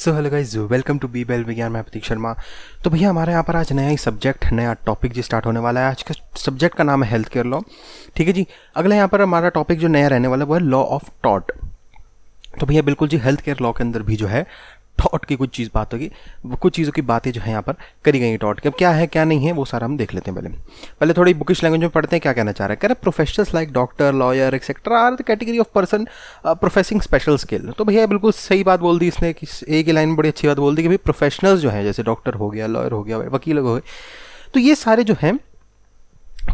So hello guys, welcome to बी बेल विज्ञान। मैं प्रतीक शर्मा। तो भैया हमारे यहाँ पर आज नया ही सब्जेक्ट, नया टॉपिक जी स्टार्ट होने वाला है। आज का सब्जेक्ट का नाम है हेल्थ केयर लॉ। ठीक है जी। अगला यहाँ पर हमारा टॉपिक जो नया रहने वाला है वो है लॉ ऑफ टॉट। तो भैया बिल्कुल जी, हेल्थ केयर लॉ के अंदर भी जो है टॉट की कुछ चीज़ बात होगी, कुछ चीज़ों की बातें जो है यहाँ पर करी गई हैं टॉट की। अब क्या है क्या नहीं है वो सारा हम देख लेते हैं। पहले थोड़ी बुकिश लैंग्वेज में पढ़ते हैं क्या कहना चाह रहा है। कह रहा है professionals like doctor, lawyer etcetera are the category of person professing special skill. तो भैया बिल्कुल सही बात बोल दी इसने कि एक ही लाइन में बड़ी अच्छी बात बोल दी कि भाई प्रोफेशनल्स जो हैं, जैसे डॉक्टर हो गया, लॉयर हो गया, वकील हो गए, तो ये सारे जो हैं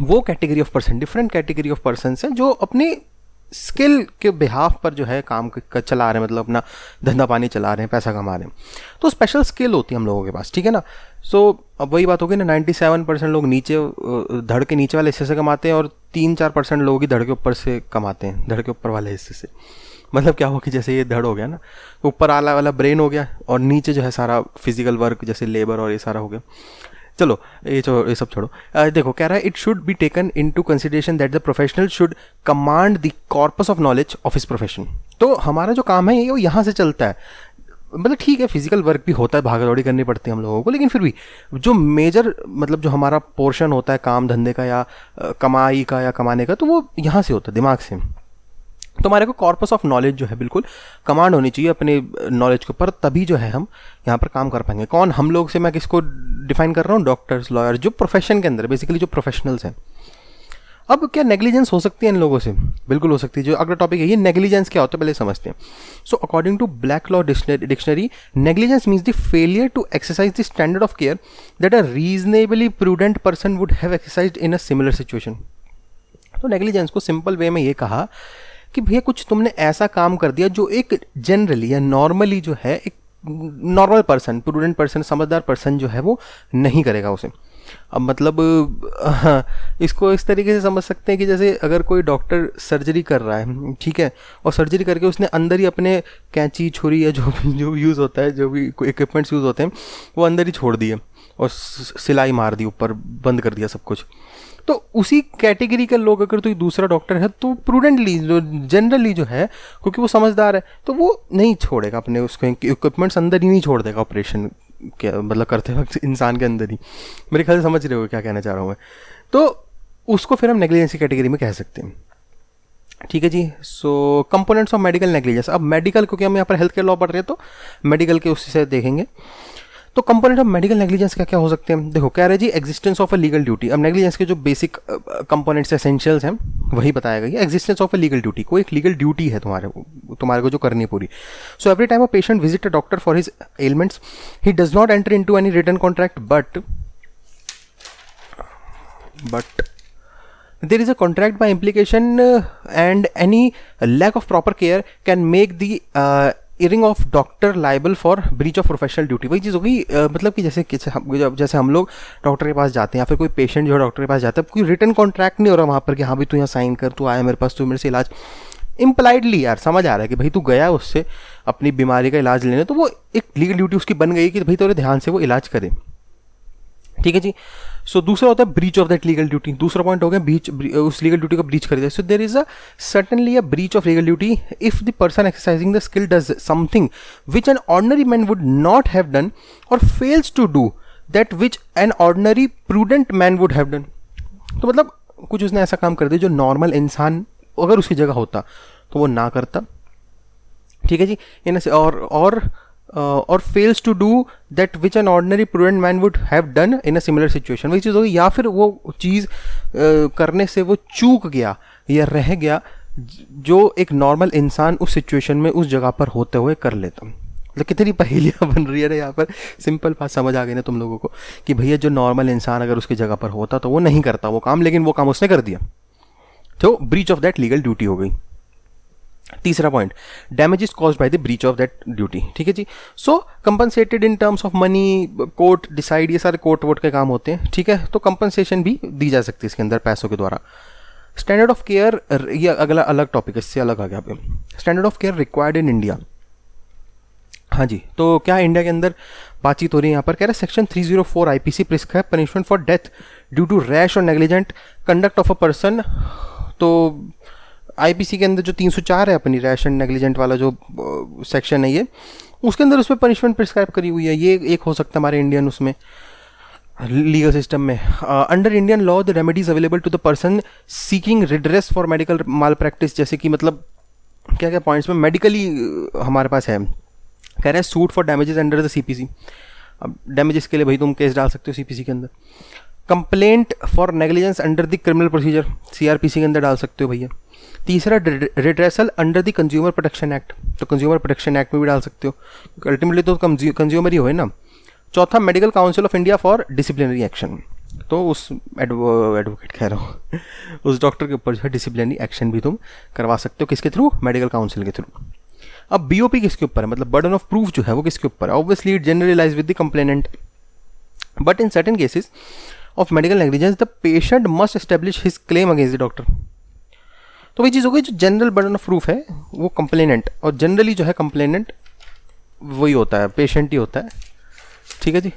वो category of person, different category of person हैं जो अपनी स्किल के बिहाफ पर जो है काम चला रहे हैं, मतलब अपना धंधा पानी चला रहे हैं, पैसा कमा रहे हैं। तो स्पेशल स्किल होती है हम लोगों के पास, ठीक है ना। सो अब वही बात होगी ना, 97% लोग नीचे धड़ के नीचे वाले हिस्से से कमाते हैं और 3-4% लोग ही धड़ के ऊपर से कमाते हैं, धड़ के ऊपर वाले हिस्से से। मतलब क्या हो कि जैसे ये धड़ हो गया ना, ऊपर वाला ब्रेन हो गया और नीचे जो है सारा फिजिकल वर्क जैसे लेबर और ये सारा हो गया। चलो ये सब छोड़ो। देखो कह रहा है it should be taken into consideration that the professional should command the corpus of knowledge of his profession. तो हमारा जो काम है ये वो यहाँ से चलता है। मतलब ठीक है, फिजिकल वर्क भी होता है, भागा दौड़ी करनी पड़ती है हम लोगों को, लेकिन फिर भी जो मेजर मतलब जो हमारा पोर्शन होता है काम धंधे का या कमाई का या कमाने का, तो वो यहाँ से होता है, दिमाग से। तो हमारे को कॉर्पस ऑफ नॉलेज जो है बिल्कुल कमांड होनी चाहिए अपने नॉलेज के ऊपर, तभी जो है हम यहाँ पर काम कर पाएंगे। कौन हम लोग से मैं किसको डिफाइन कर रहा हूँ? डॉक्टर्स, लॉयर, जो प्रोफेशन के अंदर बेसिकली जो प्रोफेशनल्स हैं। अब क्या नेग्लिजेंस हो सकती है इन लोगों से? बिल्कुल हो सकती है। जो अगला टॉपिक है ये नेग्लिजेंस क्या होता है पहले समझते हैं। So according to Black law dictionary, negligence means the failure to exercise the standard of care that a reasonably prudent person would have exercised in a similar situation. तो नेग्लिजेंस को सिंपल वे में ये कहा कि भैया कुछ तुमने ऐसा काम कर दिया जो एक जनरली या नॉर्मली जो है एक नॉर्मल पर्सन, प्रूडेंट पर्सन, समझदार पर्सन जो है वो नहीं करेगा उसे। अब मतलब इसको इस तरीके से समझ सकते हैं कि जैसे अगर कोई डॉक्टर सर्जरी कर रहा है, ठीक है, और सर्जरी करके उसने अंदर ही अपने कैंची, छुरी या जो यूज़ होता है, जो भी इक्विपमेंट्स यूज़ होते हैं वो अंदर ही छोड़ दिए और सिलाई मार दी, ऊपर बंद कर दिया सब कुछ। तो उसी कैटेगरी के लोग अगर तो दूसरा डॉक्टर है तो प्रूडेंटली जो जनरली जो है, क्योंकि वो समझदार है, तो वो नहीं छोड़ेगा अपने उसको इक्विपमेंट्स अंदर ही नहीं छोड़ देगा ऑपरेशन के मतलब करते वक्त इंसान के अंदर ही। मेरे ख्याल से समझ रहे हो क्या कहना चाह रहा हूँ मैं। तो उसको फिर हम नेग्लिजेंस की कैटेगरी में कह सकते हैं। ठीक है जी। सो कंपोनेंट्स ऑफ मेडिकल नेग्लिजेंस। अब मेडिकल, क्योंकि हम यहाँ पर हेल्थ केयर लॉ पढ़ रहे हैं तो मेडिकल के उससे देखेंगे। तो कंपोनेंट ऑफ मेडिकल नेग्लिजेंस क्या क्या हो सकते हैं? देखो कह रहे जी existence of a legal duty. अब नेग्लिजेंस के जो बेसिक कंपोनेंट्स एसेंशियल्स हैं वही बताया गया। Existence of a legal duty, कोई एक लीगल ड्यूटी है तुम्हारे को जो करनी है पूरी। So every time a patient visit a doctor for his elements he does not enter into any written contract but there is a contract by implication and any lack of proper care can make the earring of doctor liable for breach of professional duty। वही चीज़ होगी, मतलब कि जैसे हम लोग doctor के पास जाते हैं या फिर कोई पेशेंट जो डॉक्टर के पास जाता है, कोई रिटन कॉन्ट्रैक्ट नहीं हो रहा वहाँ पर कि हाँ भाई तू यहाँ साइन कर, तू आया मेरे पास, तू मेरे से इलाज इम्प्लाइडली यार समझ आ रहा है कि भाई तू गया उससे अपनी बीमारी का इलाज लेने, तो वो एक लीगल ड्यूटी उसकी बन गई कि भाई थोड़े ध्यान से वो इलाज करे। ठीक है जी। सो दूसरा होता है breach of that legal duty. दूसरा पॉइंट हो गया ब्रीच, उस लीगल ड्यूटी को ब्रीच कर दिया। So there is a certainly a breach of legal duty if the person exercising the skill does something which an ordinary man would not have done or fails to do that which an ordinary prudent man would have done. तो मतलब कुछ उसने ऐसा काम कर दिया जो normal इंसान अगर उसकी जगह होता तो वो ना करता। ठीक है जी। इन और fails to do that which an ordinary prudent man would have done in a similar situation. वही चीज़ होगी, या फिर वो चीज़ करने से वो चूक गया या रह गया जो एक नॉर्मल इंसान उस सिचुएशन में उस जगह पर होते हुए कर लेता। मतलब कितनी पहेलियाँ बन रही है ना यहाँ पर। सिंपल बात समझ आ गई ना तुम लोगों को कि भैया जो नॉर्मल इंसान अगर उसकी जगह पर होता तो वो नहीं करता वो काम, लेकिन वो काम उसने कर दिया, तो breach of that legal duty हो गई। तीसरा point, damages caused by the breach of that duty. ठीक है जी। So compensated in terms of money, court decide, ये सारे कोर्ट वोट के काम होते हैं। ठीक है। तो कंपनसेशन भी दी जा सकती है इसके अंदर पैसों के द्वारा। स्टैंडर्ड ऑफ केयर, ये अगला अलग टॉपिक, इससे अलग आ गया। अब standard of care required in India. हाँ जी। तो क्या इंडिया के अंदर बातचीत हो रही है यहाँ पर? कह रहे section 304 IPC prescribe punishment for death due to rash or negligent conduct of a person. तो आईपीसी के अंदर जो 304 है अपनी रैश एंड नेग्लिजेंट वाला जो सेक्शन है ये, उसके अंदर उसमें पनिशमेंट प्रिस्क्राइब करी हुई है। ये एक हो सकता है हमारे इंडियन उसमें लीगल सिस्टम में। Under Indian law the remedies available to the person seeking redress for medical malpractice, जैसे कि मतलब क्या क्या पॉइंट्स में मेडिकली हमारे पास है। कह रहे हैं suit for damages under the CPC. अब डैमेजेस के लिए भाई तुम केस डाल सकते हो सीपीसी के अंदर। Complaint for negligence under the criminal procedure, CrPC के अंदर डाल सकते हो भैया। तीसरा redressal under the consumer protection act, तो कंज्यूमर प्रोटेक्शन एक्ट में भी डाल सकते हो, क्योंकि अल्टीमेटली तो कंज्यूमर ही हो ना। चौथा medical council of India for disciplinary action, तो उस एडवोकेट कह रहा हूँ उस डॉक्टर के ऊपर जो है डिसिप्लिनरी एक्शन भी तुम करवा सकते हो, किसके थ्रू? मेडिकल काउंसिल के थ्रू। अब बीओपी किसके ऊपर है, मतलब बर्डन ऑफ प्रूफ जो है वो किसके ऊपर है? Obviously it generalize with the complainant, but in certain cases of medical negligence the patient must establish his claim against the doctor. तो वही चीज़ हो गई, जो जनरल बर्डन ऑफ प्रूफ है वो कंप्लेनेंट, और जनरली जो है कंप्लेनेंट वही होता है, पेशेंट ही होता है। ठीक है जी।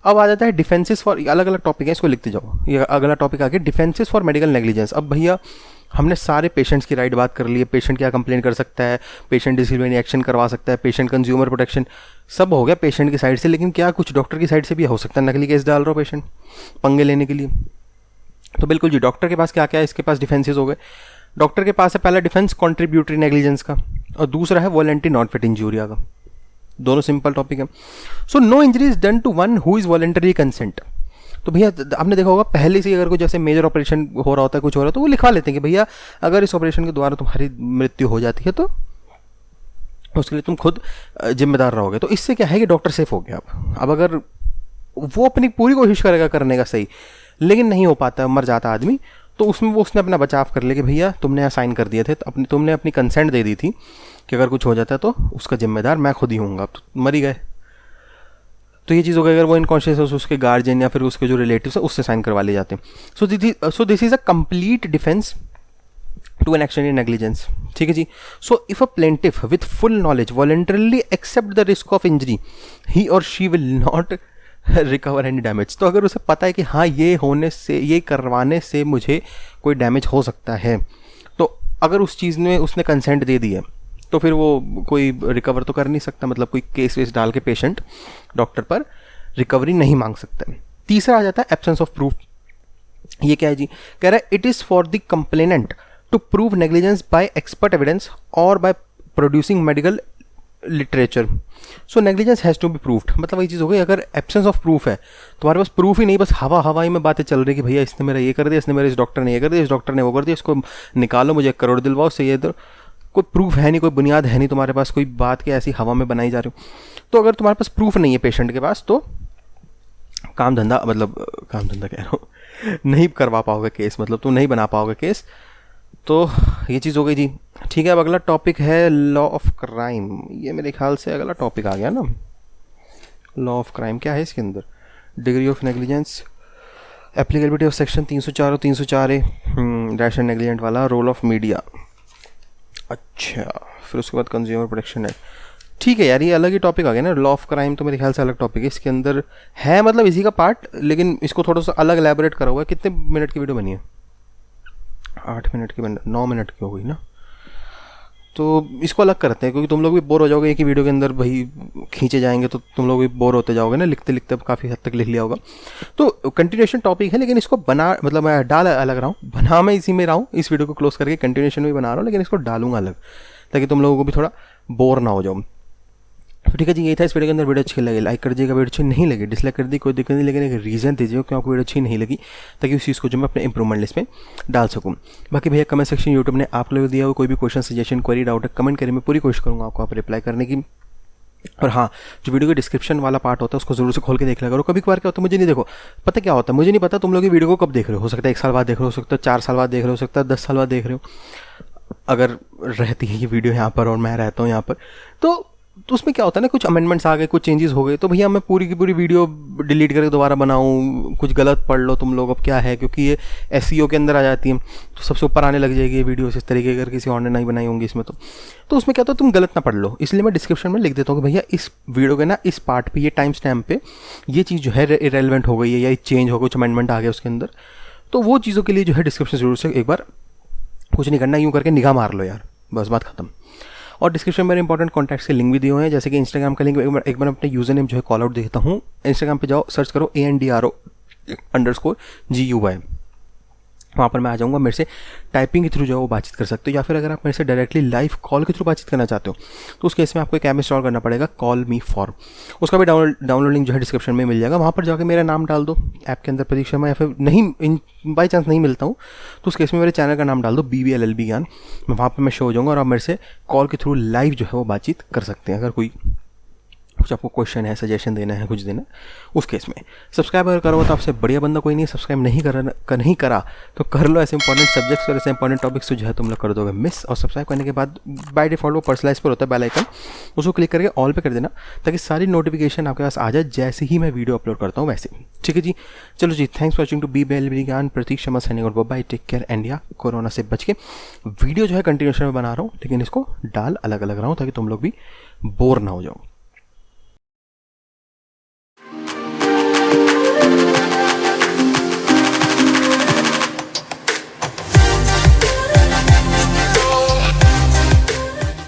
अब आ जाता है डिफेंसेस फॉर, अलग अलग टॉपिक है, इसको लिखते जाओ। ये अगला टॉपिक आ गया डिफेंसेस फॉर मेडिकल नेग्लिजेंस। अब भैया हमने सारे पेशेंट्स की राइट बात कर ली है, पेशेंट क्या कंप्लेन कर सकता है, पेशेंट डिसिप्लिनरी एक्शन करवा सकता है, पेशेंट कंज्यूमर प्रोटेक्शन, सब हो गया पेशेंट की साइड से। लेकिन क्या कुछ डॉक्टर की साइड से भी हो सकता है? नकली केस डाल रहा हो पेशेंट पंगे लेने के लिए, तो बिल्कुल जी डॉक्टर के पास क्या क्या है, इसके पास डिफेंसेस हो गए। डॉक्टर के पास है पहला डिफेंस कॉन्ट्रीब्यूटरी नेग्लिजेंस का, और दूसरा है वॉलंटरी नॉन फिट इंजूरिया का। दोनों सिंपल टॉपिक है। So no injury is done to one who is voluntary consent. तो भैया आपने देखा होगा पहले से अगर कोई जैसे मेजर ऑपरेशन हो रहा होता है, कुछ हो रहा है, तो वो लिखवा लेते हैं कि भैया अगर इस ऑपरेशन के द्वारा तुम्हारी मृत्यु हो जाती है तो उसके लिए तुम खुद जिम्मेदार रहोगे। तो इससे क्या है कि डॉक्टर सेफ हो गया। अब अगर वो अपनी पूरी कोशिश करेगा करने का सही, लेकिन नहीं हो पाता, मर जाता आदमी, तो उसमें वो उसने अपना बचाव कर लिया कि भैया तुमने साइन कर दिए थे, तो तुमने अपनी कंसेंट दे दी थी कि अगर कुछ हो जाता है तो उसका जिम्मेदार मैं खुद ही हूँगा, तो मर ही गए। तो ये चीज़ हो गई, अगर वो इनकॉन्शियस है उसके गार्जियन या फिर उसके जो रिलेटिव्स है उससे साइन करवा ले जाते हैं। So this is a complete defence to an action in negligence. ठीक है जी। So if a plaintiff with full knowledge voluntarily accept the risk of injury, he or she will not recover any damage. तो अगर उसे पता है कि हाँ ये होने से, ये करवाने से मुझे कोई डैमेज हो सकता है, तो अगर उस चीज़ में उसने कंसेंट दे दी है तो फिर वो कोई रिकवर तो कर नहीं सकता, मतलब कोई केस वेस डाल के पेशेंट डॉक्टर पर रिकवरी नहीं मांग सकता है। तीसरा आ जाता है एब्सेंस ऑफ प्रूफ। ये क्या है जी? कह रहा है it is for the complainant to prove negligence by expert evidence or by producing medical literature. So negligence has to be proved. मतलब वही चीज़ हो गई, अगर एब्सेंस ऑफ प्रूफ है, तुम्हारे पास प्रूफ ही नहीं, बस हवाई में बातें चल रही कि भैया इसने मेरा ये कर दिया, इसने मेरे इस डॉक्टर ने ये कर दिया, इस डॉक्टर ने वो कर दिया, इसको निकालो, मुझे 1 करोड़ दिलवाओ, से ये इधर, कोई प्रूफ है नहीं, कोई बुनियाद है नहीं तुम्हारे पास, कोई बात के ऐसी हवा में बनाई जा रही हो। तो अगर तुम्हारे पास प्रूफ नहीं है पेशेंट के पास, तो काम धंधा कह रहा हूँ, नहीं करवा पाओगे केस, मतलब तुम नहीं बना पाओगे केस। तो ये चीज़ हो गई जी। ठीक है। अब अगला टॉपिक है लॉ ऑफ क्राइम। ये मेरे ख्याल से अगला टॉपिक आ गया ना, लॉ ऑफ क्राइम। क्या है इसके अंदर? Degree of negligence, applicability of section 304 और 304A डैश एंड नेग्लिजेंट वाला, रोल ऑफ मीडिया। अच्छा, फिर उसके बाद कंज्यूमर प्रोटेक्शन एक्ट। ठीक है यार, ये अलग ही टॉपिक आ गया ना। लॉ ऑफ क्राइम तो मेरे ख्याल से अलग टॉपिक है, इसके अंदर है मतलब इसी का पार्ट, लेकिन इसको थोड़ा सा अलग एलैबोरेट करा हुआ है। कितने मिनट की वीडियो बनी है? 8 मिनट की 9 मिनट की हो गई ना। तो इसको अलग करते हैं, क्योंकि तुम लोग भी बोर हो जाओगे एक ही वीडियो के अंदर, भाई खींचे जाएंगे तो तुम लोग भी बोर होते जाओगे ना, लिखते लिखते काफ़ी हद तक लिख लिया होगा। तो कंटिन्यूएशन टॉपिक है, लेकिन इसको बना, मतलब मैं डाल अलग रहा हूँ, बना मैं इसी में रहा हूँ, इस वीडियो को क्लोज करके कंटिन्यूएशन में बना रहा हूँ, लेकिन इसको डालूंगा अलग, ताकि तुम लोगों को भी थोड़ा बोर ना हो जाओ। तो ठीक है जी, यही था इस वीडियो के अंदर। वीडियो अच्छी लगी लाइक कर दीजिएगा, वीडियो अच्छी नहीं लगी डिसलाइक कर दी, कोई दिक्कत नहीं, लेकिन एक रीज़न दीजिए क्यों आपको वीडियो अच्छी नहीं लगी, ताकि उस चीज़ को जो मैं अपने इंप्रूवमेंट लिस्ट में डाल सकूँ। बाकी भैया कमेंट सेक्शन यूट्यूब ने आप लोगों को दिया हुआ कोई भी क्वेश्चन, सजेशन, क्वेरी, डाउट है, कमेंट करिए, मैं पूरी कोशिश करूँगा आपको आप रिप्लाई करने की। और हाँ, जो वीडियो के डिस्क्रिप्शन वाला पार्ट होता है उसको जरूर से खोल के देख लिया करो। कभी कभार क्या होता है, मुझे नहीं देखो पता क्या होता है, मुझे नहीं पता तुम लोग ये वीडियो को कब देख रहे हो सकता है 1 साल बाद देख रहे हो सकता है 4 साल बाद देख रहे हो सकता है 10 साल बाद देख रहे हो, अगर रहती है ये वीडियो यहाँ पर और मैं रहता हूँ यहाँ पर, तो उसमें क्या होता है ना, कुछ अमेंडमेंट्स आ गए, कुछ चेंजेस हो गए, तो भैया मैं पूरी की पूरी वीडियो डिलीट करके दोबारा बनाऊँ, कुछ गलत पढ़ लो तुम लोग। अब क्या है, क्योंकि ये एसईओ के अंदर आ जाती है, तो सबसे ऊपर आने लग जाएगी ये वीडियो इस तरीके अगर किसी और ने नहीं बनाई होंगी इसमें, तो उसमें क्या होता है तुम गलत ना पढ़ लो। इसलिए मैं डिस्क्रिप्शन में लिख देता हूँ कि भैया इस वीडियो के ना इस पार्ट पे, ये टाइम स्टैम्प पे ये चीज़ जो है इरेलेवेंट हो गई है या चेंज हो गया, कुछ अमेंडमेंट आ गया उसके अंदर, तो वो चीज़ों के लिए जो है डिस्क्रिप्शन जरूर से एक बार कुछ नहीं करना, यूँ करके निगाह मार लो यार, बस बात खत्म। और डिस्क्रिप्शन में मेरे इंपॉर्टेंट कॉन्टैक्ट्स के लिंक भी दिए हुए हैं, जैसे कि इंस्टाग्राम का लिंक एक बार अपने यूज़र नेम जो है कॉल आउट देता हूँ। इंस्टाग्राम पे जाओ, सर्च करो ANDRO_GUY, वहाँ पर मैं आ जाऊँगा। मेरे से टाइपिंग के थ्रू जो है वो बातचीत कर सकते हो, या फिर अगर आप मेरे से डायरेक्टली लाइव कॉल के थ्रू बातचीत करना चाहते हो तो उस केस में आपको एक ऐप इंस्टॉल करना पड़ेगा, कॉल मी फॉर। उसका भी डाउनलोड लिंक जो है डिस्क्रिप्शन में मिल जाएगा। वहाँ पर जाकर मेरा नाम डाल दो ऐप के अंदर, प्रतीक शर्मा, या फिर नहीं बाई चांस नहीं मिलता हूँ तो उस केस में मेरे चैनल का नाम डाल दो, BBLLB ज्ञान। वहाँ पर मैं शो हो जाऊँगा और आप मेरे से कॉल के थ्रू लाइव जो है वो बातचीत कर सकते हैं। अगर कोई कुछ आपको क्वेश्चन है, सजेशन देना है, कुछ देना उस केस में। सब्सक्राइब अगर करो तो आपसे बढ़िया बंदा कोई नहीं। सब्सक्राइब नहीं करा तो कर लो। ऐसे इंपॉर्टेंट सब्जेक्ट्स और ऐसे इंपॉर्टेंट टॉपिक्स तो जो है तुम लोग कर दोगे मिस। और सब्सक्राइब करने के बाद बाय डिफॉल्ट वो पर्सनलाइज पर होता है बेल आइकन, उसको क्लिक करके ऑल पे कर देना ताकि सारी नोटिफिकेशन आपके पास आ जाए जैसे ही मैं वीडियो अपलोड करता हूँ वैसे। ठीक है जी, चलो जी, thanks for watching to BBLLB Gyan, Prateek Sharma signing out, bye, take care and या कोरोना से बच के। वीडियो जो है कंटिन्यूशन में बना रहा हूँ लेकिन इसको डाल अलग अलग रहा हूँ ताकि तुम लोग भी बोर ना हो जाओ।